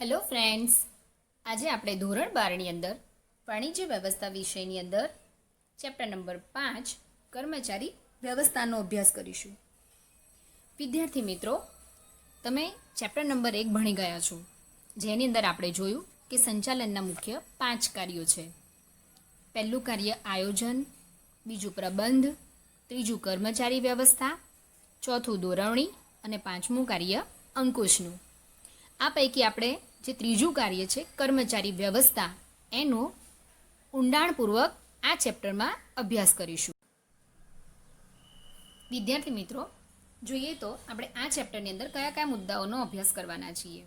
Hello friends, આજે આપણે ધોરણ 12ની અંદર વાણિજ્ય વ્યવસ્થા વિષયની અંદર ચેપ્ટર નંબર 5 કર્મચારી વ્યવસ્થાનો અભ્યાસ કરીશું. વિદ્યાર્થી મિત્રો, તમે ચેપ્ટર નંબર 1 ભણી ગયા છો, જેની અંદર આપણે જોયું કે સંચાલનના મુખ્ય 5 કાર્યો છે. પહેલું કાર્ય આયોજન, બીજું પ્રબંધ, ત્રીજું કર્મચારી વ્યવસ્થા, ચોથું દોરવણી અને પાંચમું કાર્ય અંકુશનું. આ પૈકી આપણે જે ત્રીજું કાર્ય છે કર્મચારી વ્યવસ્થા, એનો ઊંડાણપૂર્વક આ ચેપ્ટરમાં અભ્યાસ કરીશું. વિદ્યાર્થી મિત્રો, જોઈએ તો આપણે આ ચેપ્ટરની અંદર કયા કયા મુદ્દાઓનો અભ્યાસ કરવાના છીએ.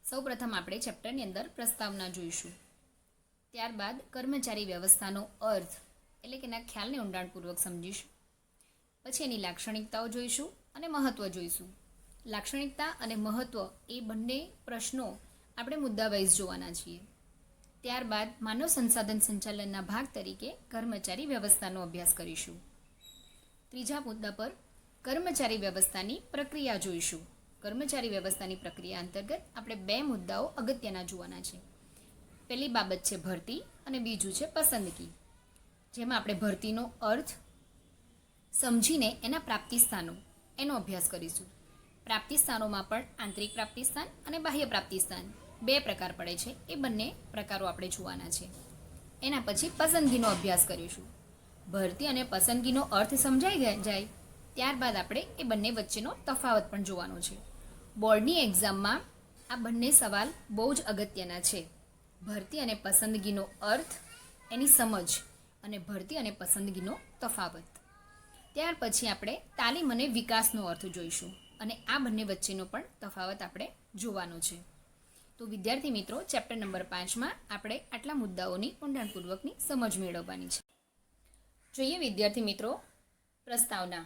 સૌપ્રથમ આપણે ચેપ્ટરની અંદર પ્રસ્તાવના જોઈશું. ત્યારબાદ કર્મચારી વ્યવસ્થાનો અર્થ એટલે કે એના ખ્યાલને ઊંડાણપૂર્વક સમજીશું. પછી એની લાક્ષણિકતાઓ જોઈશું અને મહત્ત્વ જોઈશું. લાક્ષણિકતા અને મહત્ત્વ એ બંને પ્રશ્નો આપણે મુદ્દાવાઇઝ જોવાના છીએ. ત્યારબાદ માનવ સંસાધન સંચાલનના ભાગ તરીકે કર્મચારી વ્યવસ્થાનો અભ્યાસ કરીશું. ત્રીજા મુદ્દા પર કર્મચારી વ્યવસ્થાની પ્રક્રિયા જોઈશું. કર્મચારી વ્યવસ્થાની પ્રક્રિયા અંતર્ગત આપણે 2 મુદ્દાઓ અગત્યના જોવાના છે. પહેલી બાબત છે ભરતી અને બીજું છે પસંદગી, જેમાં આપણે ભરતીનો અર્થ સમજીને એના પ્રાપ્તિ સ્થાનો એનો અભ્યાસ કરીશું. પ્રાપ્તિ સ્થાનોમાં પણ આંતરિક પ્રાપ્તિ સ્થાન અને બાહ્ય પ્રાપ્તિ સ્થાન 2 પ્રકાર પડે છે. એ બંને પ્રકારો આપણે જોવાના છે. એના પછી પસંદગીનો અભ્યાસ કરીશું. ભરતી અને પસંદગીનો અર્થ સમજાઈ જાય ત્યારબાદ આપણે એ બંને વચ્ચેનો તફાવત પણ જોવાનો છે. બોર્ડની એક્ઝામમાં આ બંને સવાલ બહુ જ અગત્યના છે. ભરતી અને પસંદગીનો અર્થ, એની સમજ અને ભરતી અને પસંદગીનો તફાવત. ત્યાર પછી આપણે તાલીમ અને વિકાસનો અર્થ જોઈશું અને આ બંને વચ્ચેનો પણ તફાવત આપણે જોવાનો છે. તો વિદ્યાર્થી મિત્રો, ચેપ્ટર નંબર 5માં આપણે આટલા મુદ્દાઓની ઊંડાણપૂર્વકની સમજ મેળવવાની છે. જોઈએ વિદ્યાર્થી મિત્રો, પ્રસ્તાવના.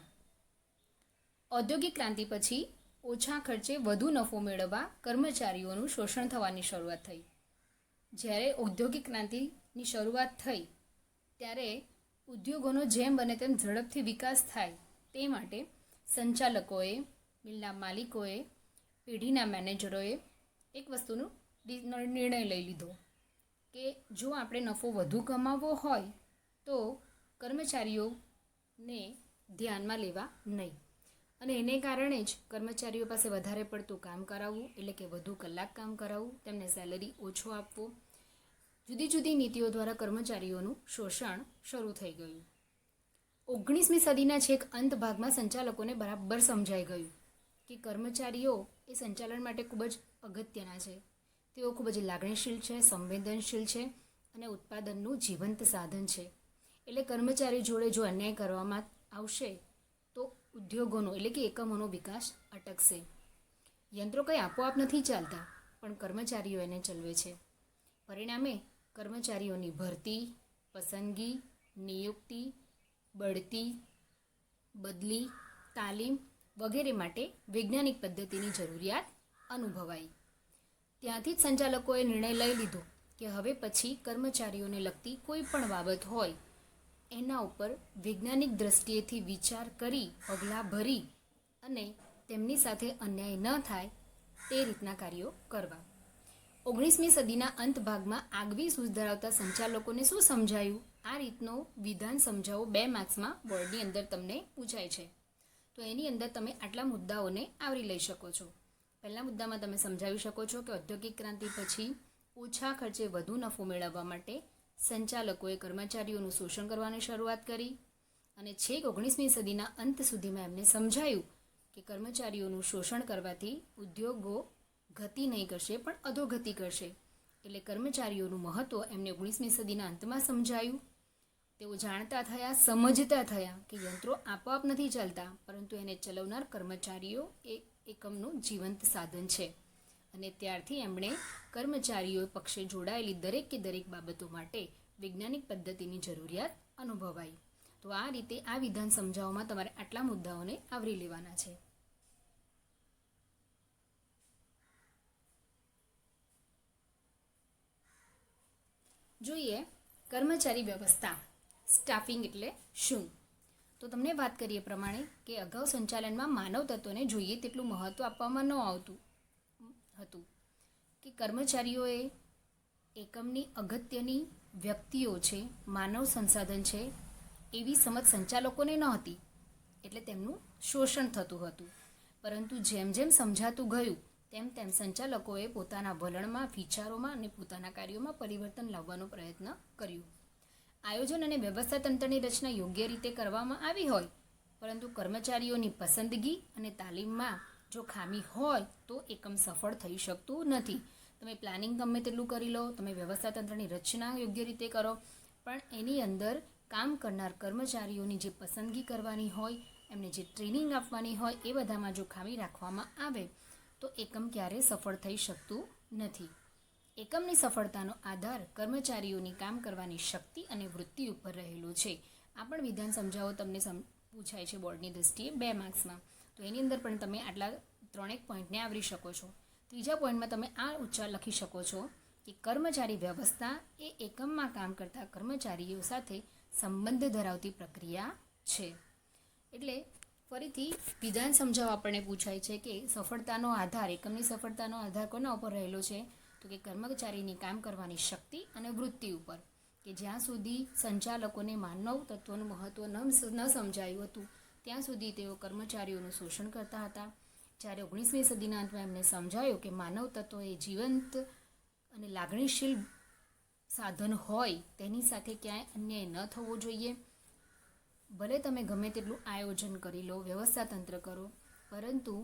ઔદ્યોગિક ક્રાંતિ પછી ઓછા ખર્ચે વધુ નફો મેળવવા કર્મચારીઓનું શોષણ થવાની શરૂઆત થઈ. જ્યારે ઔદ્યોગિક ક્રાંતિની શરૂઆત થઈ ત્યારે ઉદ્યોગોનો જેમ બને તેમ ઝડપથી વિકાસ થાય તે માટે સંચાલકોએ, મિલના માલિકોએ, પેઢીના મેનેજરોએ એક વસ્તુનો નિર્ણય લઈ લીધો કે જો આપણે નફો વધુ કમાવવો હોય તો કર્મચારીઓને ધ્યાનમાં લેવા નહીં, અને એને કારણે જ કર્મચારીઓ પાસે વધારે પડતું કામ કરાવવું, એટલે કે વધુ કલાક કામ કરાવવું, તેમને સેલરી ઓછો આપવો. જુદી જુદી નીતિઓ દ્વારા કર્મચારીઓનું શોષણ શરૂ થઈ ગયું. 19મી સદીના છેક અંત ભાગમાં સંચાલકોને બરાબર સમજાઈ ગયું કે કર્મચારીઓ એ સંચાલન માટે ખૂબ જ અગત્યના છે. તેઓ ખૂબ જ લાગણીશીલ છે, સંવેદનશીલ છે અને ઉત્પાદનનું જીવંત સાધન છે. એટલે કર્મચારી જોડે જો અન્યાય કરવામાં આવશે તો ઉદ્યોગોનો એટલે કે એકમોનો વિકાસ અટકશે. યંત્રો કંઈ આપોઆપ નથી ચાલતા, પણ કર્મચારીઓ એને ચલાવે છે. પરિણામે કર્મચારીઓની ભરતી, પસંદગી, નિયુક્તિ, બઢતી, બદલી, તાલીમ વગેરે માટે વૈજ્ઞાનિક પદ્ધતિની જરૂરિયાત અનુભવાઈ. ત્યાંથી જ સંચાલકોએ નિર્ણય લઈ લીધો કે હવે પછી કર્મચારીઓને લગતી કોઈ પણ બાબત હોય એના ઉપર વૈજ્ઞાનિક દ્રષ્ટિએથી વિચાર કરી, પગલાં ભરી અને તેમની સાથે અન્યાય ન થાય તે રીતના કાર્યો કરવા. 19મી સદીના અંત ભાગમાં આગવી સૂઝ ધરાવતા સંચાલકોને શું સમજાયું, આ રીતનો વિધાન સમજાવો 2 માર્ક્સમાં બોર્ડની અંદર તમને પૂછાય છે. તો એની અંદર તમે આટલા મુદ્દાઓને આવરી લઈ શકો છો. પહેલા મુદ્દામાં તમે સમજાવી શકો છો કે ઔદ્યોગિક ક્રાંતિ પછી ઓછા ખર્ચે વધુ નફો મેળવવા માટે સંચાલકોએ કર્મચારીઓનું શોષણ કરવાની શરૂઆત કરી અને છેક 19મી સદીના અંત સુધીમાં એમને સમજાયું કે કર્મચારીઓનું શોષણ કરવાથી ઉદ્યોગો ગતિ નહીં કરશે પણ અધોગતિ કરશે. એટલે કર્મચારીઓનું મહત્ત્વ એમને 19મી સદીના અંતમાં સમજાયું. તેઓ જાણતા થયા, સમજતા થયા કે યંત્રો આપોઆપ નથી ચાલતા, પરંતુ એને ચલાવનાર કર્મચારીઓ એ એકમનું જીવંત સાધન છે. અને ત્યારથી એમણે કર્મચારીઓ પક્ષે જોડાયેલી દરેક કે દરેક બાબતો માટે વૈજ્ઞાનિક પદ્ધતિની જરૂરિયાત અનુભવાઈ. તો આ રીતે આ વિધાન સમજાવવામાં તમારે આટલા મુદ્દાઓને આવરી લેવાના છે. જોઈએ કર્મચારી વ્યવસ્થા, સ્ટાફિંગ એટલે શું. તો તમને વાત કરીએ પ્રમાણે કે અગાઉ સંચાલનમાં માનવ તત્વોને જોઈએ તેટલું મહત્ત્વ આપવામાં ન આવતું હતું. કે કર્મચારીઓએ એકમની અગત્યની વ્યક્તિઓ છે, માનવ સંસાધન છે એવી સમજ સંચાલકોને નહોતી, એટલે તેમનું શોષણ થતું હતું. પરંતુ જેમ જેમ સમજાતું ગયું તેમ તેમ સંચાલકોએ પોતાના વલણમાં, વિચારોમાં અને પોતાના કાર્યોમાં પરિવર્તન લાવવાનો પ્રયત્ન કર્યો. આયોજન અને વ્યવસ્થા તંત્રની રચના યોગ્ય રીતે કરવામાં આવી હોય, પરંતુ કર્મચારીઓની પસંદગી અને તાલીમમાં જો ખામી હોય તો એકમ સફળ થઈ શકતું નથી. તમે પ્લાનિંગ ગમે તેટલું કરી લો, તમે વ્યવસ્થા તંત્રની રચના યોગ્ય રીતે કરો, પણ એની અંદર કામ કરનાર કર્મચારીઓની જે પસંદગી કરવાની હોય, એમને જે ટ્રેનિંગ આપવાની હોય, એ બધામાં જો ખામી રાખવામાં આવે તો એકમ ક્યારેય સફળ થઈ શકતું નથી. એકમની સફળતાનો આધાર કર્મચારીઓની કામ કરવાની શક્તિ અને વૃત્તિ ઉપર રહેલો છે. આ પણ વિધાન સમજાવો તમને પૂછાય છે બોર્ડની દૃષ્ટિએ 2 માર્ક્સમાં. તો એની અંદર પણ તમે આટલા 3 પોઈન્ટને આવરી શકો છો. ત્રીજા પોઈન્ટમાં તમે આ ઉચ્ચાર લખી શકો છો કે કર્મચારી વ્યવસ્થા એ એકમમાં કામ કરતા કર્મચારીઓ સાથે સંબંધ ધરાવતી પ્રક્રિયા છે. એટલે ફરીથી વિધાન સમજાવવા આપણને પૂછાય છે કે સફળતાનો આધાર, એકમની સફળતાનો આધાર કોના ઉપર રહેલો છે? તો કે કર્મચારીની કામ કરવાની શક્તિ અને વૃત્તિ ઉપર. કે જ્યાં સુધી સંચાલકોને માનવ તત્વનું મહત્ત્વ ન સમજાયું હતું ત્યાં સુધી તેઓ કર્મચારીઓનું શોષણ કરતા હતા. જ્યારે 19મી સદીના અંતમાં એમને સમજાયું કે માનવ તત્વ એ જીવંત અને લાગણીશીલ સાધન હોય, તેની સાથે ક્યાંય અન્યાય ન થવો જોઈએ. ભલે તમે ગમે તેટલું આયોજન કરી લો, વ્યવસ્થા તંત્ર કરો, પરંતુ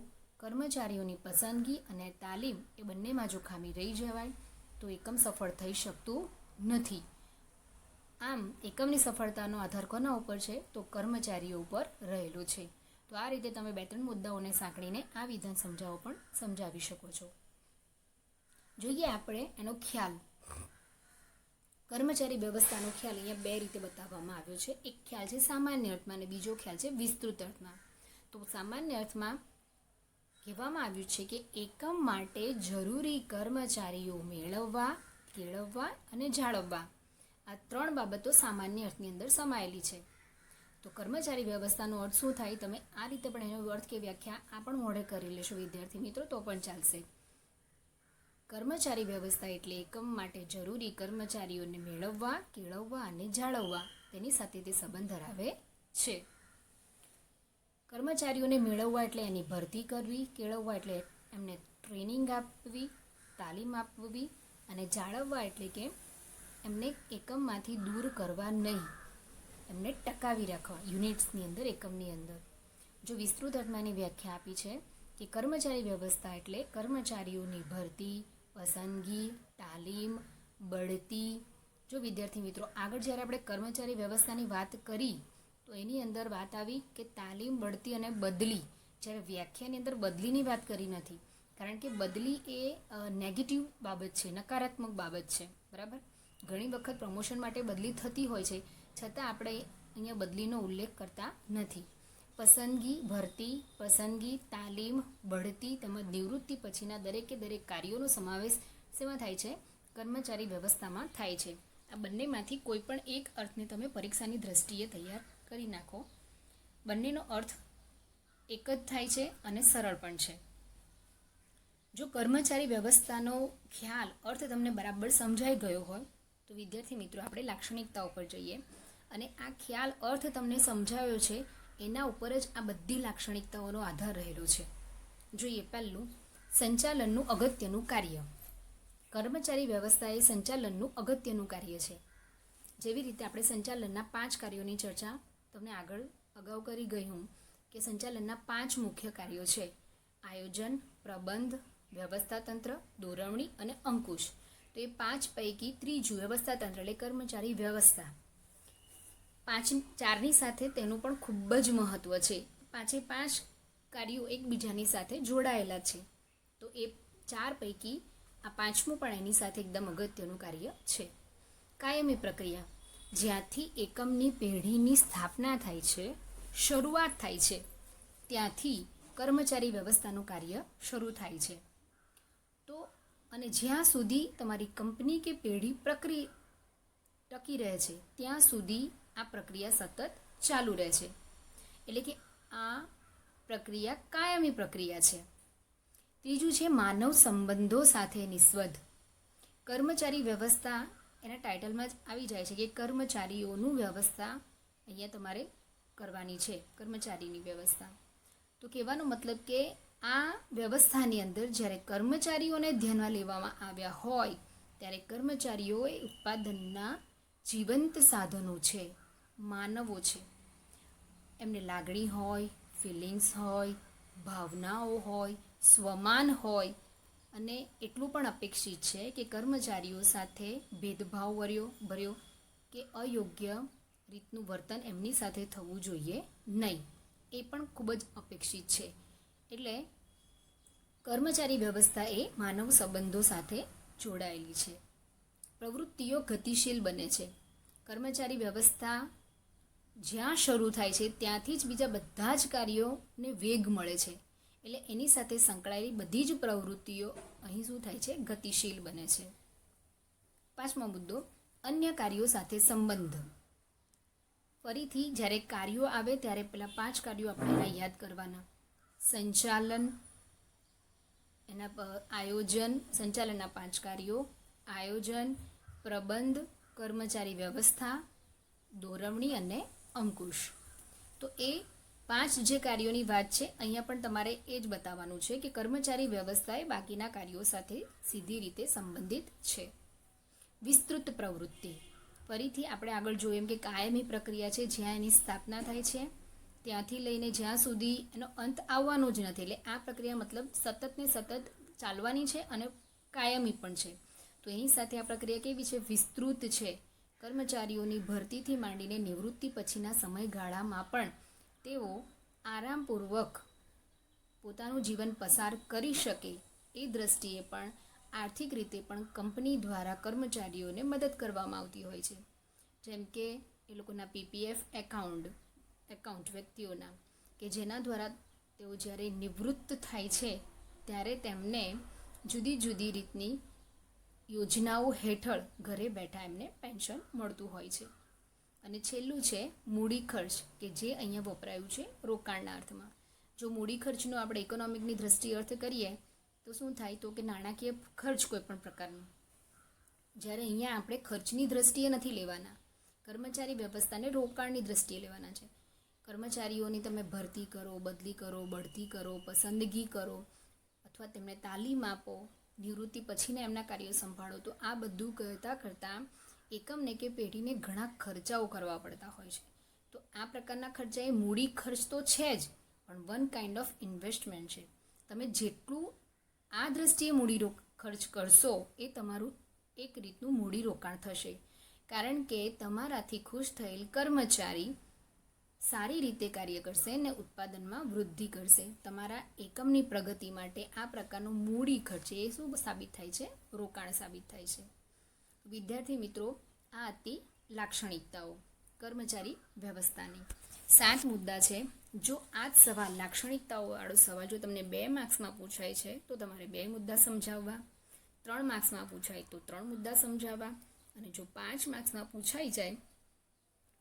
કર્મચારીઓની પસંદગી અને તાલીમ એ બંનેમાં જો ખામી રહી જવાય તો એકમ સફળ થઈ શકતું નથી. આમ એકમની સફળતાનો આધાર કોના ઉપર છે? તો કર્મચારીઓ ઉપર રહેલો છે. તો આ રીતે તમે 2-3 મુદ્દાઓને સાંકળીને આ વિધાન સમજાવો પણ સમજાવી શકો છો. જોઈએ આપણે એનો ખ્યાલ. કર્મચારી વ્યવસ્થાનો ખ્યાલ અહીંયા 2 રીતે બતાવવામાં આવ્યો છે. એક ખ્યાલ છે સામાન્ય અર્થમાં અને બીજો ખ્યાલ છે વિસ્તૃત અર્થમાં. તો સામાન્ય અર્થમાં કહેવામાં આવ્યું છે કે એકમ માટે જરૂરી કર્મચારીઓ મેળવવા, કેળવવા અને જાળવવા, આ 3 બાબતો સામાન્ય અર્થની અંદર સમાયેલી છે. તો કર્મચારી વ્યવસ્થાનો અર્થ શું થાય? તમે આ રીતે પણ એનો અર્થ કે વ્યાખ્યા આ પણ મોઢે કરી લેશો વિદ્યાર્થી મિત્રો તો પણ ચાલશે. કર્મચારી વ્યવસ્થા એટલે એકમ માટે જરૂરી કર્મચારીઓને મેળવવા, કેળવવા અને જાળવવા, તેની સાથે તે સંબંધ ધરાવે છે. કર્મચારીઓને મેળવવા એટલે એની ભરતી કરવી, કેળવવા એટલે એમને ટ્રેનિંગ આપવી, તાલીમ આપવી, અને જાળવવા એટલે કે એમને એકમમાંથી દૂર કરવા નહીં, એમને ટકાવી રાખવા યુનિટ્સની અંદર, એકમની અંદર. જો વિસ્તૃત અર્થમાંની વ્યાખ્યા આપી છે કે કર્મચારી વ્યવસ્થા એટલે કર્મચારીઓની ભરતી, પસંદગી, તાલીમ, બઢતી. જો વિદ્યાર્થી મિત્રો આગળ જ્યારે આપણે કર્મચારી વ્યવસ્થાની વાત કરી તો એની અંદર વાત આવી કે તાલીમ, બઢતી અને બદલી. જ્યારે વ્યાખ્યાની અંદર બદલીની વાત કરી નથી, કારણ કે બદલી એ નેગેટિવ બાબત છે, નકારાત્મક બાબત છે, બરાબર. ઘણી વખત પ્રમોશન માટે બદલી થતી હોય છે, છતાં આપણે અહીંયા બદલીનો ઉલ્લેખ કરતા નથી. પસંદગી, ભરતી, પસંદગી, તાલીમ, બઢતી તેમજ નિવૃત્તિ પછીના દરેકે દરેક કાર્યોનો સમાવેશ શેમાં થાય છે? કર્મચારી વ્યવસ્થામાં થાય છે. આ બંનેમાંથી કોઈ પણ એક અર્થને તમે પરીક્ષાની દ્રષ્ટિએ તૈયાર કરી નાખો. બંનેનો અર્થ એક જ થાય છે અને સરળ પણ છે. જો કર્મચારી વ્યવસ્થાનો ખ્યાલ, અર્થ તમને બરાબર સમજાઈ ગયો હોય તો વિદ્યાર્થી મિત્રો આપણે લાક્ષણિકતા ઉપર જઈએ. અને આ ખ્યાલ, અર્થ તમને સમજાયો છે એના ઉપર જ આ બધી લાક્ષણિકતાઓનો આધાર રહેલો છે. જોઈએ પહેલું, સંચાલનનું અગત્યનું કાર્ય. કર્મચારી વ્યવસ્થા એ સંચાલનનું અગત્યનું કાર્ય છે. જેવી રીતે આપણે સંચાલનના 5 કાર્યોની ચર્ચા તમને અગાઉ કરી ગઈ હું કે સંચાલનના 5 મુખ્ય કાર્યો છે: આયોજન, પ્રબંધ, વ્યવસ્થા તંત્ર, દોરવણી અને અંકુશ. તો એ 5 પૈકી ત્રીજું વ્યવસ્થા તંત્ર એટલે કર્મચારી વ્યવસ્થા. 4ની સાથે તેનું પણ ખૂબ જ મહત્ત્વ છે. 5 કાર્યો એકબીજાની સાથે જોડાયેલા છે. તો એ 4 પૈકી આ 5મું પણ એની સાથે એકદમ અગત્યનું કાર્ય છે. કાયમી પ્રક્રિયા. જ્યાંથી એકમની પેઢીની સ્થાપના થાય છે, શરૂઆત થાય છે, ત્યાંથી કર્મચારી વ્યવસ્થાનું કાર્ય શરૂ થાય છે. તો અને જ્યાં સુધી તમારી કંપની કે પેઢી ટકી રહે છે ત્યાં સુધી આ પ્રક્રિયા સતત ચાલુ રહે છે. એટલે કે આ પ્રક્રિયા કાયમી પ્રક્રિયા છે. ત્રીજું છે માનવ સંબંધો સાથે નિસ્વધ. કર્મચારી વ્યવસ્થા એના ટાઇટલમાં જ આવી જાય છે કે કર્મચારીઓનું વ્યવસ્થા અહીંયા તમારે કરવાની છે, કર્મચારીની વ્યવસ્થા. તો કહેવાનો મતલબ કે આ વ્યવસ્થાની અંદર જ્યારે કર્મચારીઓને ધ્યાનમાં લેવામાં આવ્યા હોય ત્યારે કર્મચારીઓ એ ઉત્પાદનના જીવંત સાધનો છે, માનવો છે. એમને લાગણી હોય, ફિલિંગ્સ હોય, ભાવનાઓ હોય, સ્વમાન હોય અને એટલું પણ અપેક્ષિત છે કે કર્મચારીઓ સાથે ભેદભાવ ભર્યો કે અયોગ્ય રીતનું વર્તન એમની સાથે થવું જોઈએ નહીં, એ પણ ખૂબ જ અપેક્ષિત છે. એટલે કર્મચારી વ્યવસ્થા એ માનવ સંબંધો સાથે જોડાયેલી છે. પ્રવૃત્તિઓ ગતિશીલ બને છે. કર્મચારી વ્યવસ્થા જ્યાં શરૂ થાય છે ત્યાંથી જ બીજા બધા જ કાર્યોને વેગ મળે છે. એટલે એની સાથે સંકળાયેલી બધી જ પ્રવૃત્તિઓ અહીં શું થાય છે? ગતિશીલ બને છે. પાંચમો મુદ્દો, અન્ય કાર્યો સાથે સંબંધ. ફરીથી જ્યારે કાર્યો આવે ત્યારે પેલા 5 કાર્યો આપણે યાદ કરવાના. સંચાલન, એના આયોજન, સંચાલનના 5 કાર્યો: આયોજન, પ્રબંધ, કર્મચારી વ્યવસ્થા, દોરવણી અને અંકુશ. તો એ 5 જે કાર્યોની વાત છે અહીંયા પણ તમારે એ જ બતાવવાનું છે કે કર્મચારી વ્યવસ્થા એ બાકીના કાર્યો સાથે સીધી રીતે સંબંધિત છે. વિસ્તૃત પ્રવૃત્તિ. ફરીથી આપણે આગળ જોયું એમ કે કાયમી પ્રક્રિયા છે, જ્યાં એની સ્થાપના થાય છે ત્યાંથી લઈને જ્યાં સુધી એનો અંત આવવાનો જ નથી. એટલે આ પ્રક્રિયા મતલબ સતત ને સતત ચાલવાની છે અને કાયમી પણ છે. તો એની સાથે આ પ્રક્રિયા કેવી છે? વિસ્તૃત છે. કર્મચારીઓની ભરતીથી માંડીને નિવૃત્તિ પછીના સમયગાળામાં પણ તેઓ આરામપૂર્વક પોતાનું જીવન પસાર કરી શકે એ દ્રષ્ટિએ પણ આર્થિક રીતે પણ કંપની દ્વારા કર્મચારીઓને મદદ કરવામાં આવતી હોય છે. જેમ કે એ લોકોના પીપીએફ એકાઉન્ટ વ્યક્તિઓના, કે જેના દ્વારા તેઓ જ્યારે નિવૃત્ત થાય છે ત્યારે તેમને જુદી જુદી રીતની યોજનાઓ હેઠળ ઘરે બેઠા એમને પેન્શન મળતું હોય છે. અને છેલ્લું છે મૂડી ખર્ચ, કે જે અહીંયા વપરાયું છે રોકાણના અર્થમાં. જો મૂડી ખર્ચનો આપણે ઇકોનોમિકની દ્રષ્ટિએ અર્થ કરીએ તો શું થાય? તો કે નાણાકીય ખર્ચ કોઈ પણ પ્રકારનો. જ્યારે અહીંયા આપણે ખર્ચની દ્રષ્ટિએ નથી લેવાના, કર્મચારી વ્યવસ્થાને રોકાણની દ્રષ્ટિએ લેવાના છે. કર્મચારીઓની તમે ભરતી કરો, બદલી કરો, બઢતી કરો, પસંદગી કરો અથવા તેમને તાલીમ આપો, નિવૃત્તિ પછીના એમના કાર્યો સંભાળો, તો આ બધું કરતાં એકમને કે પેઢીને ઘણા ખર્ચાઓ કરવા પડતા હોય છે. તો આ પ્રકારના ખર્ચા એ મૂડી ખર્ચ તો છે જ, પણ વન કાઇન્ડ ઓફ ઇન્વેસ્ટમેન્ટ છે. તમે જેટલું આ દ્રષ્ટિએ મૂડી ખર્ચ કરશો એ તમારું એક રીતનું મૂડી રોકાણ થશે. કારણ કે તમારાથી ખુશ થયેલ કર્મચારી સારી રીતે કાર્ય કરશે અને ઉત્પાદનમાં વૃદ્ધિ કરશે. તમારા એકમની પ્રગતિ માટે આ પ્રકારનું મૂડી ખર્ચ એ શું સાબિત થાય છે? રોકાણ સાબિત થાય છે. વિદ્યાર્થી મિત્રો, આ હતી લાક્ષણિકતાઓ કર્મચારી વ્યવસ્થાની. 7 મુદ્દા છે. જો આ જ સવાલ, લાક્ષણિકતાઓવાળો સવાલ જો તમને 2 માર્ક્સમાં પૂછાય છે તો તમારે 2 મુદ્દા સમજાવવા, 3 માર્ક્સમાં પૂછાય તો 3 મુદ્દા સમજાવવા, અને જો 5 માર્ક્સમાં પૂછાઈ જાય,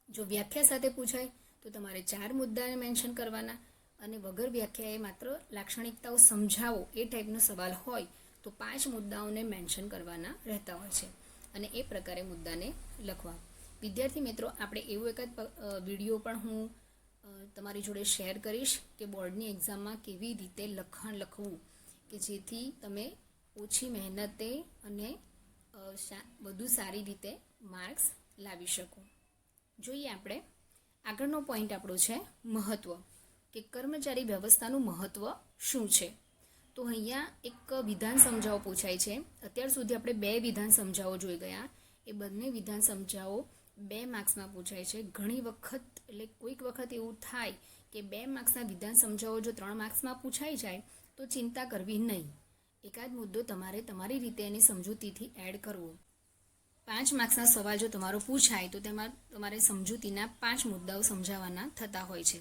જો વ્યાખ્યા સાથે પૂછાય તો તમારે 4 મુદ્દાને મેન્શન કરવાના, અને વગર વ્યાખ્યાએ માત્ર લાક્ષણિકતાઓ સમજાવો એ ટાઈપનો સવાલ હોય તો 5 મુદ્દાઓને મેન્શન કરવાના રહેતા હોય છે, અને એ પ્રકારે મુદ્દાને લખવા. વિદ્યાર્થી મિત્રો, આપણે એવું એકાદ વિડીયો પણ હું તમારી જોડે શેર કરીશ કે બોર્ડની એક્ઝામમાં કેવી રીતે લખાણ લખવું, કે જેથી તમે ઓછી મહેનતે અને વધુ સારી રીતે માર્ક્સ લાવી શકો. જોઈએ આપણે આગળનો પોઈન્ટ આપણો છે મહત્ત્વ, કે કર્મચારી વ્યવસ્થાનું મહત્ત્વ શું છે. તો અહીંયા એક વિધાન સમજાવો પૂછાય છે. અત્યાર સુધી આપણે 2 વિધાન સમજાવો જોઈ ગયા. એ બંને વિધાન સમજાવો 2 માર્ક્સમાં પૂછાય છે. ઘણી વખત, એટલે કોઈક વખત એવું થાય કે 2 માર્ક્સના વિધાન સમજાવો જો 3 માર્ક્સમાં પૂછાઈ જાય તો ચિંતા કરવી નહીં. એકાદ મુદ્દો તમારે તમારી રીતે એની સમજૂતીથી એડ કરવો. 5 માર્ક્સના સવાલ જો તમારો પૂછાય તો તેમાં તમારે સમજૂતીના 5 મુદ્દાઓ સમજાવવાના થતા હોય છે.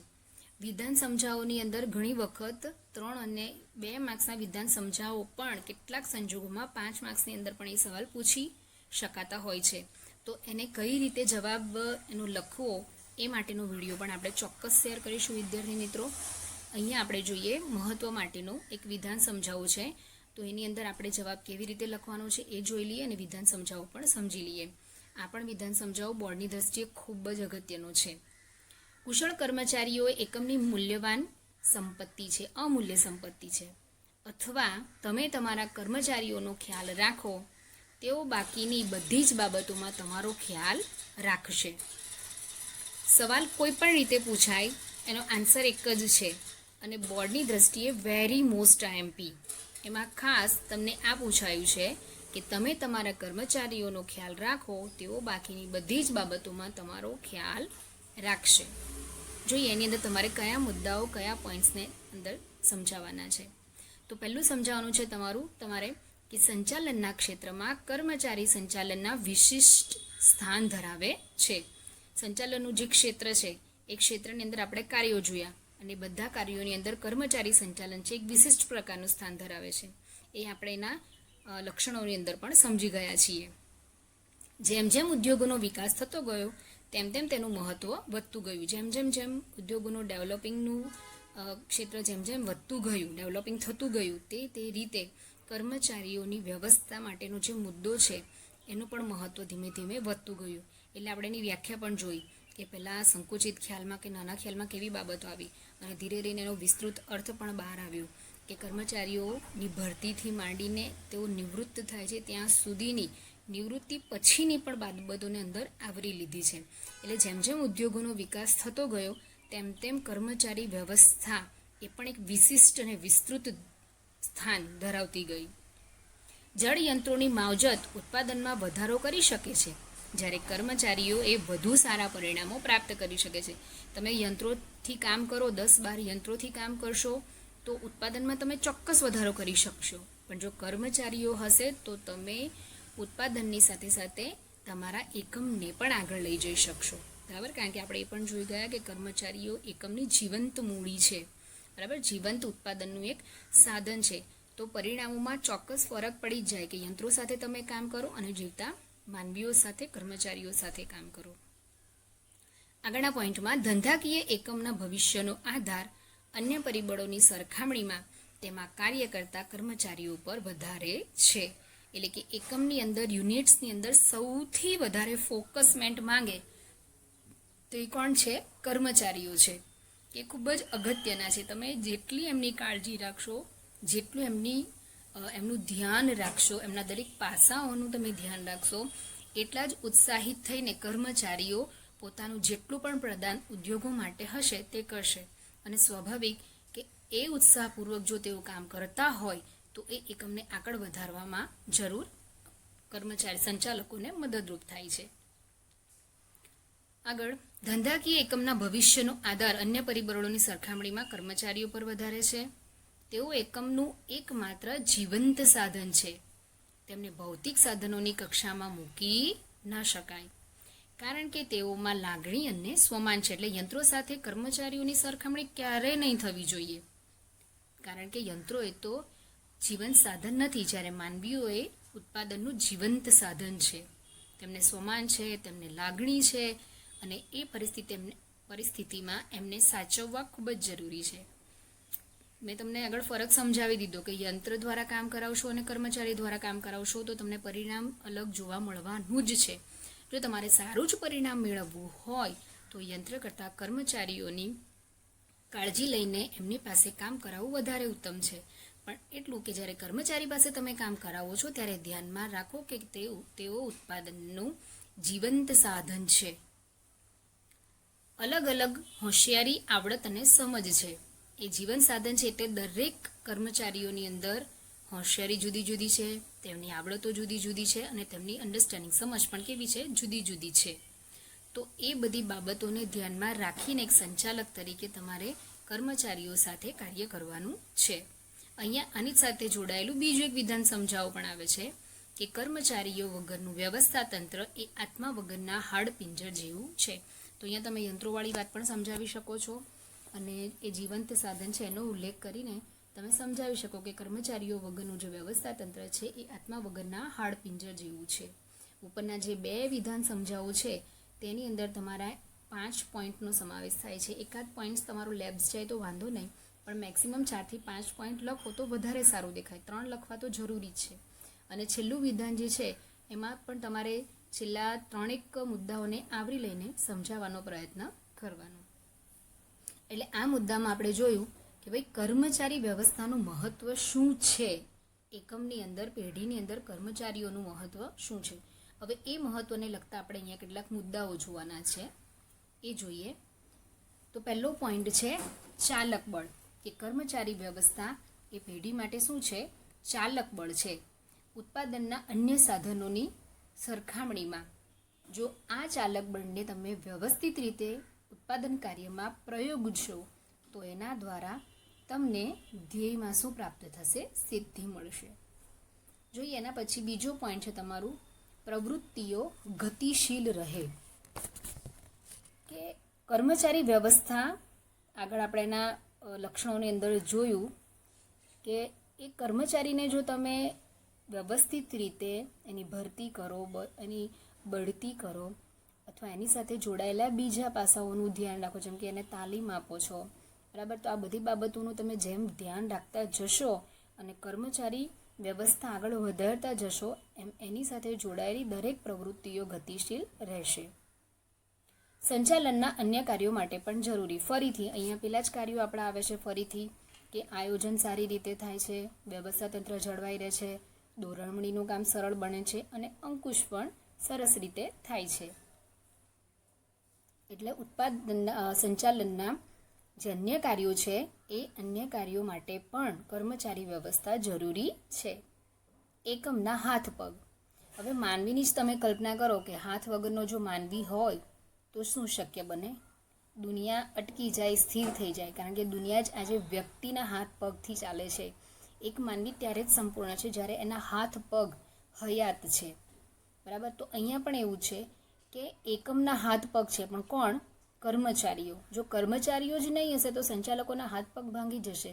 વિધાન સમજાવોની અંદર ઘણી વખત 3 અને 2 માર્ક્સના વિધાન સમજાવો પણ કેટલાક સંજોગોમાં 5 માર્ક્સની અંદર પણ એ સવાલ પૂછી શકાતા હોય છે. તો એને કઈ રીતે જવાબ એનો લખવો એ માટેનો વિડીયો પણ આપણે ચોક્કસ શેર કરીશું વિદ્યાર્થી મિત્રો. અહીંયા આપણે જોઈએ મહત્વ માટેનું એક વિધાન સમજાવવું છે, તો એની અંદર આપણે જવાબ કેવી રીતે લખવાનો છે એ જોઈ લઈએ અને વિધાન સમજાવવું પણ સમજી લઈએ. આ પણ વિધાન સમજાવવું બોર્ડની દ્રષ્ટિએ ખૂબ જ અગત્યનું છે. કુશળ કર્મચારીઓ એકમની મૂલ્યવાન સંપત્તિ છે, અમૂલ્ય સંપત્તિ છે, અથવા તમે તમારા કર્મચારીઓનો ખ્યાલ રાખો, તેઓ બાકીની બધી જ બાબતોમાં તમારો ખ્યાલ રાખશે. સવાલ કોઈ પણ રીતે પૂછાય એનો આન્સર એક જ છે અને બોર્ડની દ્રષ્ટિએ વેરી મોસ્ટ આઈએમપી. એમાં ખાસ તમને આ પૂછાયું છે કે તમે તમારા કર્મચારીઓનો ખ્યાલ રાખો, તેઓ બાકીની બધી જ બાબતોમાં તમારો ખ્યાલ રાખશે. જોઈએ એની અંદર તમારે કયા મુદ્દાઓ, કયા પોઈન્ટ્સને અંદર સમજાવવાના છે. તો પહેલું સમજાવવાનું છે તમારે કે સંચાલનના ક્ષેત્રમાં કર્મચારી સંચાલનના વિશિષ્ટ સ્થાન ધરાવે છે. સંચાલનનું જે ક્ષેત્ર છે એ ક્ષેત્રની અંદર આપણે કાર્યો જોયા અને બધા કાર્યોની અંદર કર્મચારી સંચાલન છે એક વિશિષ્ટ પ્રકારનું સ્થાન ધરાવે છે. એ આપણે એના લક્ષણોની અંદર પણ સમજી ગયા છીએ. જેમ જેમ ઉદ્યોગોનો વિકાસ થતો ગયો તેમ તેમ તેનું મહત્ત્વ વધતું ગયું. જેમ ઉદ્યોગોનું ડેવલપિંગનું ક્ષેત્ર જેમ વધતું ગયું, ડેવલપિંગ થતું ગયું, તે રીતે કર્મચારીઓની વ્યવસ્થા માટેનો જે મુદ્દો છે એનું પણ મહત્ત્વ ધીમે ધીમે વધતું ગયું. એટલે આપણે એની વ્યાખ્યા પણ જોઈ કે પહેલાં સંકુચિત ખ્યાલમાં કે નાના ખ્યાલમાં કેવી બાબતો આવી અને ધીરે ધીરે એનો વિસ્તૃત અર્થ પણ બહાર આવ્યો કે કર્મચારીઓની ભરતીથી માંડીને તેઓ નિવૃત્ત થાય છે ત્યાં સુધીની નિવૃત્તિ પછીની પણ બાબતોને અંદર આવરી લીધી છે. એટલે જેમ ઉદ્યોગોનો વિકાસ થતો ગયો તેમ કર્મચારી વ્યવસ્થા એ પણ એક વિશિષ્ટ અને વિસ્તૃત સ્થાન ધરાવતી ગઈ. જળ યંત્રોની માવજત ઉત્પાદનમાં વધારો કરી શકે છે, જ્યારે કર્મચારીઓ એ વધુ સારા પરિણામો પ્રાપ્ત કરી શકે છે. તમે યંત્રોથી કામ કરો, 10-12 યંત્રોથી કામ કરશો તો ઉત્પાદનમાં તમે ચોક્કસ વધારો કરી શકશો, પણ જો કર્મચારીઓ હશે તો તમે ઉત્પાદનની સાથે સાથે તમારા એકમને પણ આગળ લઈ જઈ શકશો. બરાબર, કારણ કે આપણે એ પણ જોઈ ગયા કે કર્મચારીઓ એકમની જીવંત મૂડી છે. બરાબર, જીવંત ઉત્પાદનનું એક સાધન છે. તો પરિણામોમાં ચોક્કસ ફરક પડી જ જાય કે યંત્રો સાથે તમે કામ કરો અને જીવતા માનવીઓ સાથે, કર્મચારીઓ સાથે કામ કરો. આગળના પોઈન્ટમાં ધંધાકીય એકમના ભવિષ્યનો આધાર અન્ય પરિબળોની સરખામણીમાં તેમાં કાર્ય કરતા કર્મચારીઓ પર વધારે છે. એટલે કે એકમની અંદર, યુનિટ્સની અંદર સૌથી વધારે ફોકસમેન્ટ માંગે તો એ કોણ છે? કર્મચારીઓ છે. એ ખૂબ જ અગત્યના છે. તમે જેટલી એમની કાળજી રાખશો, જેટલું એમનું ધ્યાન રાખશો, એમના દરેક પાસાઓનું તમે ધ્યાન રાખશો, એટલા જ ઉત્સાહિત થઈને કર્મચારીઓ પોતાનું જેટલું પણ પ્રદાન ઉદ્યોગો માટે હશે તે કરશે. અને સ્વાભાવિક કે એ ઉત્સાહપૂર્વક જો તેઓ કામ કરતા હોય તો એ એકમને આગળ વધારવામાં જરૂર કર્મચારી સંચાલકોને મદદરૂપ થાય છે. આગળ, ધંધાકીય એકમના ભવિષ્યનો આધાર અન્ય પરિબળોની સરખામણીમાં કર્મચારીઓ પર વધારે છે. તેઓ એકમનું એકમાત્ર જીવંત સાધન છે. તેમને ભૌતિક સાધનોની કક્ષામાં મૂકી ન શકાય, કારણ કે તેઓમાં લાગણી અને સ્વમાન છે. એટલે યંત્રો સાથે કર્મચારીઓની સરખામણી ક્યારેય નહીં થવી જોઈએ, કારણ કે યંત્રો એ તો જીવંત સાધન નથી, જ્યારે માનવીઓ એ ઉત્પાદનનું જીવંત સાધન છે. તેમને સ્વમાન છે, તેમને લાગણી છે અને એ પરિસ્થિતિમાં એમને સાચવવા ખૂબ જ જરૂરી છે. મેં તમને આગળ ફરક સમજાવી દીધો કે યંત્ર દ્વારા કામ કરાવશો અને કર્મચારી દ્વારા કામ કરાવશો તો તમને પરિણામ અલગ જોવા મળવાનું જ છે. જો તમારે સારું જ પરિણામ મેળવવું હોય તો યંત્ર કરતાં કર્મચારીઓની કાળજી લઈને એમની પાસે કામ કરાવવું વધારે ઉત્તમ છે. પણ એટલું કે જ્યારે કર્મચારી પાસે તમે કામ કરાવો છો ત્યારે ધ્યાનમાં રાખો કે તેઓ ઉત્પાદનનું જીવંત સાધન છે. અલગ અલગ હોશિયારી, આવડત અને સમજ છે. એ જીવન સાધન છે એટલે દરેક કર્મચારીઓની અંદર હોશિયારી જુદી જુદી છે, તેમની આવડતો જુદી જુદી છે અને તેમની અન્ડરસ્ટેન્ડિંગ, સમજ પણ કેવી છે? જુદી જુદી છે. તો એ બધી બાબતોને ધ્યાનમાં રાખીને એક સંચાલક તરીકે તમારે કર્મચારીઓ સાથે કાર્ય કરવાનું છે. અહીંયા આની સાથે જોડાયેલું બીજું એક વિધાન સમજાવવું પણ આવે છે કે કર્મચારીઓ વગરનું વ્યવસ્થા તંત્ર એ આત્મા વગરના હાડપિંજર જેવું છે. તો અહીંયા તમે યંત્રોવાળી વાત પણ સમજાવી શકો છો અને એ જીવંત સાધન છે એનો ઉલ્લેખ કરીને તમે સમજાવી શકો કે કર્મચારીઓ વગરનું જે વ્યવસ્થા તંત્ર છે એ આત્મા વગરના હાડપિંજર જેવું છે. ઉપરના જે 2 વિધાન સમજાવવું છે તેની અંદર તમારા 5 પોઈન્ટનો સમાવેશ થાય છે. એકાદ પોઈન્ટ્સ તમારો લેબ્સ જાય તો વાંધો નહીં, પણ મેક્સિમમ 4 થી 5 પોઈન્ટ લખો તો વધારે સારું દેખાય. 3 લખવા તો જરૂરી જ છે. અને છેલ્લું વિધાન જે છે એમાં પણ તમારે છેલ્લા 3 મુદ્દાઓને આવરી લઈને સમજાવવાનો પ્રયત્ન કરવાનો. એટલે આ મુદ્દામાં આપણે જોયું કે ભાઈ કર્મચારી વ્યવસ્થાનું મહત્ત્વ શું છે, એકમની અંદર, પેઢીની અંદર કર્મચારીઓનું મહત્ત્વ શું છે. હવે એ મહત્ત્વને લગતા આપણે અહીંયા કેટલાક મુદ્દાઓ જોવાના છે, એ જોઈએ. તો પહેલો પોઈન્ટ છે ચાલક બળ, કે કર્મચારી વ્યવસ્થા એ પેઢી માટે શું છે? ચાલક બળ છે. ઉત્પાદનના અન્ય સાધનોની સરખામણીમાં જો આ ચાલક બળને તમે વ્યવસ્થિત રીતે ઉત્પાદન કાર્યમાં પ્રયોગશો તો એના દ્વારા તમને ધ્યેયમાં શું પ્રાપ્ત થશે? સિદ્ધિ મળશે. જોઈએ એના પછી બીજો પોઈન્ટ છે તમારું પ્રવૃત્તિઓ ગતિશીલ રહે, કે કર્મચારી વ્યવસ્થા આગળ આપણે એના લક્ષણોની અંદર જોયું કે એ કર્મચારીને જો તમે વ્યવસ્થિત રીતે એની ભરતી કરો, એની બઢતી કરો અથવા એની સાથે જોડાયેલા બીજા પાસાઓનું ધ્યાન રાખો, જેમ કે એને તાલીમ આપો છો, બરાબર. તો આ બધી બાબતોનું તમે જેમ ધ્યાન રાખતા જશો અને કર્મચારી વ્યવસ્થા આગળ વધારતા જશો એમ એની સાથે જોડાયેલી દરેક પ્રવૃત્તિઓ ગતિશીલ રહેશે. સંચાલનના અન્ય કાર્યો માટે પણ જરૂરી. ફરીથી અહીંયા પેલા જ કાર્યો આપણા આવે છે ફરીથી, કે આયોજન સારી રીતે થાય છે, વ્યવસ્થા તંત્ર જળવાઈ રહે છે, દોરવણીનું કામ સરળ બને છે અને અંકુશ પણ સરસ રીતે થાય છે. એટલે સંચાલનના જે અન્ય કાર્યો છે એ અન્ય કાર્યો માટે પણ કર્મચારી વ્યવસ્થા જરૂરી છે. એકમના હાથ પગ. હવે માનવીની જ તમે કલ્પના કરો કે હાથ વગરનો જો માનવી હોય તો શું શક્ય બને? દુનિયા અટકી જાય, સ્થિર થઈ જાય, કારણ કે દુનિયા જ આજે વ્યક્તિના હાથ પગથી ચાલે છે. એક માનવી ત્યારે જ સંપૂર્ણ છે જ્યારે એના હાથ પગ હયાત છે, બરાબર. તો અહીંયા પણ એવું છે કે એકમના હાથ પગ છે, પણ કોણ? કર્મચારીઓ. જો કર્મચારીઓ જ નહીં હશે તો સંચાલકોના હાથ પગ ભાંગી જશે.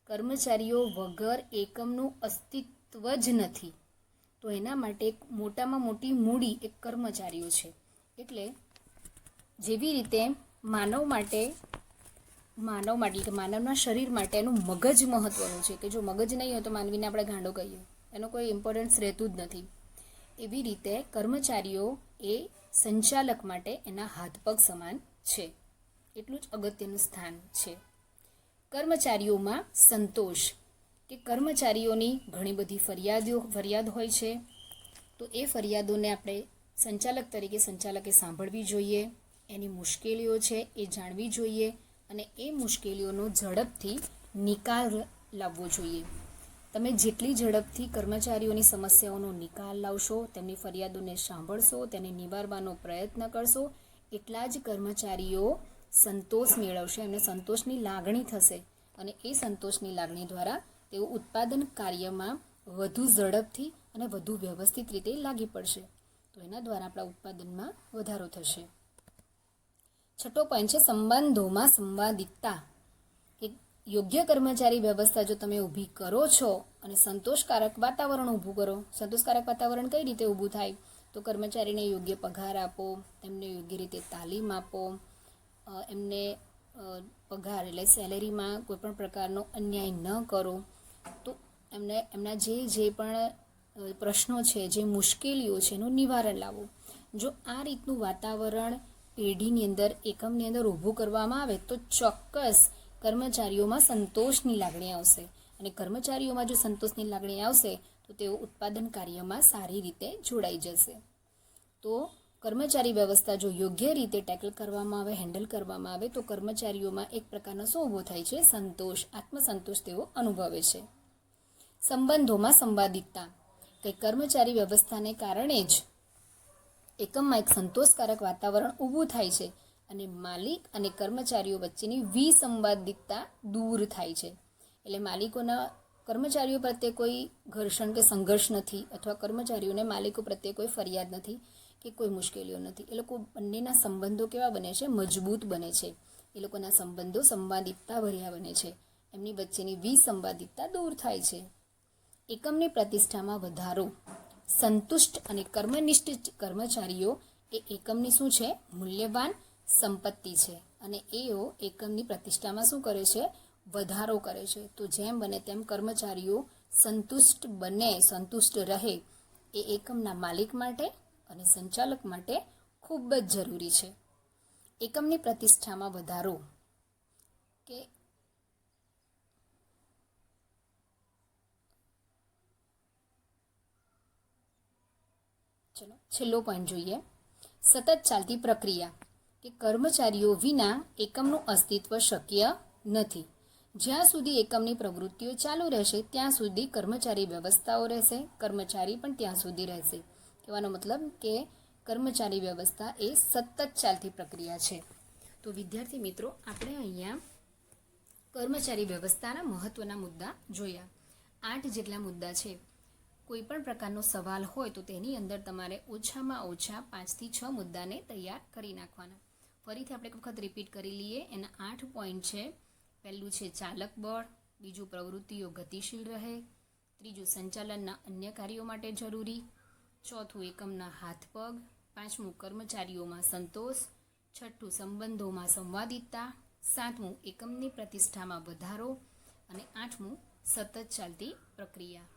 કર્મચારીઓ વગર એકમનું અસ્તિત્વ જ નથી. તો એના માટે મોટામાં મોટી મૂડી એક કર્મચારીઓ છે. એટલે જેવી રીતે માનવના શરીર માટે એનું મગજ મહત્વનું છે, કે જો મગજ નહીં હોય તો માનવીને આપણે ગાંડો કહીએ, એનો કોઈ ઇમ્પોર્ટન્સ રહેતું જ નથી. એવી રીતે કર્મચારીઓ એ સંચાલક માટે એના હાથ પગ સમાન છે. એટલું જ અગત્યનું સ્થાન છે. કર્મચારીઓમાં સંતોષ, કે કર્મચારીઓની ઘણી બધી ફરિયાદ હોય છે. તો એ ફરિયાદોને આપણે સંચાલક તરીકે સંચાલકે સાંભળવી જોઈએ, એની મુશ્કેલીઓ છે એ જાણવી જોઈએ અને એ મુશ્કેલીઓનો ઝડપથી નિકાલ લાવવો જોઈએ. તમે જેટલી ઝડપથી કર્મચારીઓની સમસ્યાઓનો નિકાલ લાવશો, તેમની ફરિયાદોને સાંભળશો, તેને નિવારવાનો પ્રયત્ન કરશો, એટલા જ કર્મચારીઓ સંતોષ મેળવશે, એમને સંતોષની લાગણી થશે અને એ સંતોષની લાગણી દ્વારા તેઓ ઉત્પાદન કાર્યમાં વધુ ઝડપથી અને વધુ વ્યવસ્થિત રીતે લાગી પડશે. તો એના દ્વારા આપણા ઉત્પાદનમાં વધારો થશે. છઠ્ઠો પોઈન્ટ છે સંબંધોમાં સંવાદિતતા, કે યોગ્ય કર્મચારી વ્યવસ્થા જો તમે ઊભી કરો છો અને સંતોષકારક વાતાવરણ ઊભું કરો. સંતોષકારક વાતાવરણ કઈ રીતે ઊભું થાય? તો કર્મચારીને યોગ્ય પગાર આપો, એમને યોગ્ય રીતે તાલીમ આપો, એમને પગાર એટલે સેલેરીમાં કોઈ પણ પ્રકારનો અન્યાય ન કરો. તો એમના જે પણ પ્રશ્નો છે, જે મુશ્કેલીઓ છે એનું નિવારણ લાવો. જો આ રીતનું વાતાવરણ પેઢીની અંદર, એકમની અંદર ઊભું કરવામાં આવે તો ચોક્કસ કર્મચારીઓમાં સંતોષની લાગણી આવશે અને કર્મચારીઓમાં જો સંતોષની લાગણી આવશે તો તેઓ ઉત્પાદન કાર્યમાં સારી રીતે જોડાઈ જશે. તો કર્મચારી વ્યવસ્થા જો યોગ્ય રીતે ટેકલ કરવામાં આવે, હેન્ડલ કરવામાં આવે તો કર્મચારીઓમાં એક પ્રકારનો શું ઊભો થાય છે? સંતોષ, આત્મસંતોષ તેઓ અનુભવે છે. સંબંધોમાં સંવાદિતતા, કે કર્મચારી વ્યવસ્થાને કારણે જ એકમમાં એક સંતોષકારક વાતાવરણ ઊભું થાય છે અને માલિક અને કર્મચારીઓ વચ્ચેની વિસંવાદિતતા દૂર થાય છે. એટલે માલિકોના કર્મચારીઓ પ્રત્યે કોઈ ઘર્ષણ કે સંઘર્ષ નથી, અથવા કર્મચારીઓને માલિકો પ્રત્યે કોઈ ફરિયાદ નથી કે કોઈ મુશ્કેલીઓ નથી. એ લોકો બંનેના સંબંધો કેવા બને છે? મજબૂત બને છે. એ લોકોના સંબંધો સંવાદિતતા ભર્યા બને છે. એમની વચ્ચેની વિસંવાદિતતા દૂર થાય છે. એકમની પ્રતિષ્ઠામાં વધારો, સંતુષ્ટ અને કર્મનિષ્ઠ કર્મચારીઓ એ એકમની શું છે? મૂલ્યવાન સંપત્તિ છે અને એઓ એકમની પ્રતિષ્ઠામાં શું કરે છે? વધારો કરે છે. તો જેમ બને તેમ કર્મચારીઓ સંતુષ્ટ રહે એ એકમના માલિક માટે અને સંચાલક માટે ખૂબ જ જરૂરી છે. એકમની પ્રતિષ્ઠામાં વધારો કે ચલો છેલ્લો પોઈન્ટ જોઈએ. સતત ચાલતી પ્રક્રિયા કે કર્મચારીઓ વિના એકમનું અસ્તિત્વ શક્ય નથી. જ્યાં સુધી એકમની પ્રવૃત્તિઓ ચાલુ રહેશે ત્યાં સુધી કર્મચારી વ્યવસ્થાઓ રહેશે, કર્મચારી પણ ત્યાં સુધી રહેશે. કહેવાનો મતલબ કે કર્મચારી વ્યવસ્થા એ સતત ચાલતી પ્રક્રિયા છે. તો વિદ્યાર્થી મિત્રો, આપણે અહીંયા કર્મચારી વ્યવસ્થાના મહત્વના મુદ્દા જોયા. 8 જેટલા મુદ્દા છે. કોઈ પણ પ્રકારનો સવાલ હોય તો તેની અંદર તમારે ઓછામાં ઓછા 5 થી 6 મુદ્દાને તૈયાર કરી નાખવાના. ફરીથી આપણે એક વખત રિપીટ કરી લઈએ. એના 8 પોઈન્ટ છે. પહેલું છે ચાલક બળ, બીજું પ્રવૃત્તિઓ ગતિશીલ રહે, ત્રીજું સંચાલનના અન્ય કાર્યો માટે જરૂરી, ચોથું એકમના હાથ પગ, પાંચમું કર્મચારીઓમાં સંતોષ, છઠ્ઠું સંબંધોમાં સંવાદિતતા, સાતમું એકમની પ્રતિષ્ઠામાં વધારો અને આઠમું સતત ચાલતી પ્રક્રિયા.